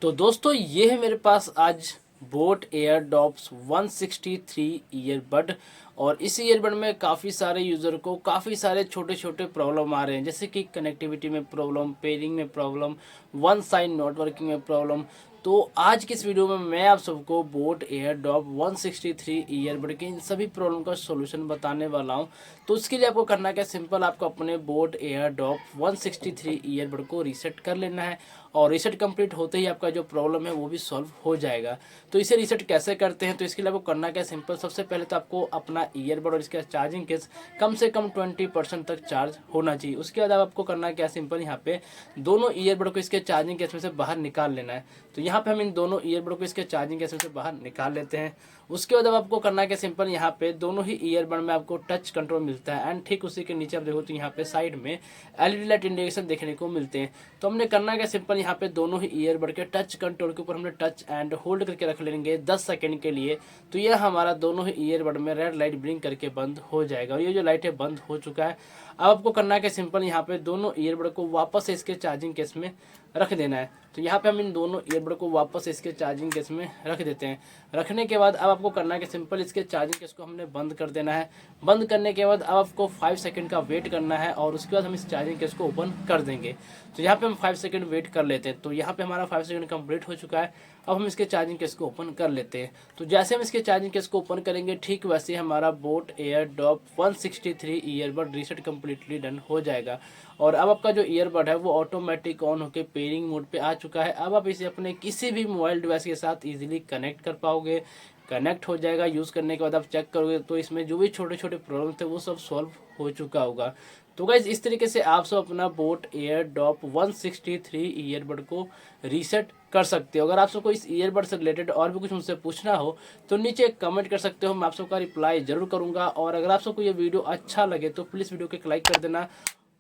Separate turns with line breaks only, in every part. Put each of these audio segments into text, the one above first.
तो दोस्तों ये है मेरे पास आज बोट एयरडॉप्स 163 ईयरबड। और इस ईयरबड में काफ़ी सारे यूज़र को काफ़ी सारे छोटे छोटे प्रॉब्लम आ रहे हैं, जैसे कि कनेक्टिविटी में प्रॉब्लम, पेयरिंग में problem, one side not working में प्रॉब्लम। तो आज की इस वीडियो में मैं आप सबको बोट एयरडॉप 163 ईयरबड के इन सभी प्रॉब्लम का सॉल्यूशन बताने वाला हूं। तो उसके लिए आपको करना क्या, सिंपल आपको अपने बोट एयरडॉप 163 ईयरबड को रीसेट कर लेना है और रीसेट कंप्लीट होते ही आपका जो प्रॉब्लम है वो भी सॉल्व हो जाएगा। तो इसे रीसेट कैसे करते हैं, तो इसके लिए आपको करना क्या, सिंपल सबसे पहले तो आपको अपना ईयरबड और इसका चार्जिंग केस कम से कम 20% तक चार्ज होना चाहिए। उसके बाद आपको करना क्या, सिंपल यहाँ पे दोनों ईयरबड को इसके चार्जिंग केस में से बाहर निकाल लेना है। तो यहाँ पे हम इन दोनों ईयरबड को इसके चार्जिंग केस में से बाहर निकाल लेते हैं। उसके बाद अब आपको करना क्या, सिंपल यहाँ पे दोनों ही ईयरबड में आपको टच कंट्रोल मिलता है एंड ठीक उसी के नीचे आप देखो तो यहाँ पे साइड में एलईडी लाइट इंडिकेशन देखने को मिलते हैं। तो हमने करना क्या, सिंपल यहाँ पे दोनों ही ईयरबड के टच कंट्रोल के ऊपर हमने टच एंड होल्ड करके रख लेंगे 10 सेकंड के लिए। तो यह हमारा दोनों ही ईयरबड में रेड लाइट ब्लिंक करके बंद हो जाएगा और ये जो लाइट है बंद हो चुका है। अब आपको करना है कि सिंपल यहाँ पे दोनों ईयरबड को वापस से इसके चार्जिंग केस में रख देना है। तो यहाँ पे हम इन दोनों ईयरबड को वापस इसके चार्जिंग केस में रख देते हैं। रखने के बाद अब आपको करना है कि सिंपल इसके चार्जिंग केस को हमने बंद कर देना है। बंद करने के बाद अब आपको 5 सेकंड का वेट करना है और उसके बाद हम इस चार्जिंग केस को ओपन कर देंगे। तो यहाँ पे हम 5 सेकंड वेट कर लेते हैं। तो यहाँ पे हमारा 5 सेकंड कंप्लीट हो चुका है। अब हम इसके चार्जिंग केस को ओपन कर लेते हैं। तो जैसे हम इसके चार्जिंग केस को ओपन करेंगे ठीक वैसे हमारा boat airdrop 163 earbud reset completely done हो जाएगा। और अब आपका जो ईयरबड है वो ऑटोमेटिक ऑन होकर पेयरिंग मोड पे आ चुका है। अब आप इसे अपने किसी भी मोबाइल डिवाइस के साथ इजीली कनेक्ट कर पाओगे। कनेक्ट हो जाएगा। यूज़ करने के बाद आप चेक करोगे तो इसमें जो भी छोटे छोटे प्रॉब्लम थे वो सब सॉल्व हो चुका होगा। तो गाइज इस तरीके से आप सब अपना बोट एयरडॉप 163 ईयरबड को रीसेट कर सकते हो। अगर आप सबको इस ईयरबड से रिलेटेड और भी कुछ मुझसे पूछना हो तो नीचे कमेंट कर सकते हो, मैं आप सबका रिप्लाई जरूर करूंगा। और अगर आप सबको ये वीडियो अच्छा लगे तो प्लीज़ वीडियो को एक लाइक कर देना।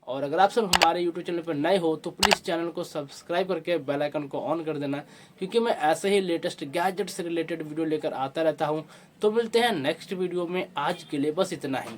और अगर आप सब हमारे YouTube चैनल पर नए हो तो प्लीज़ चैनल को सब्सक्राइब करके बेल आइकन को ऑन कर देना, क्योंकि मैं ऐसे ही लेटेस्ट गैजेट से रिलेटेड वीडियो लेकर आता रहता हूँ। तो मिलते हैं नेक्स्ट वीडियो में, आज के लिए बस इतना ही।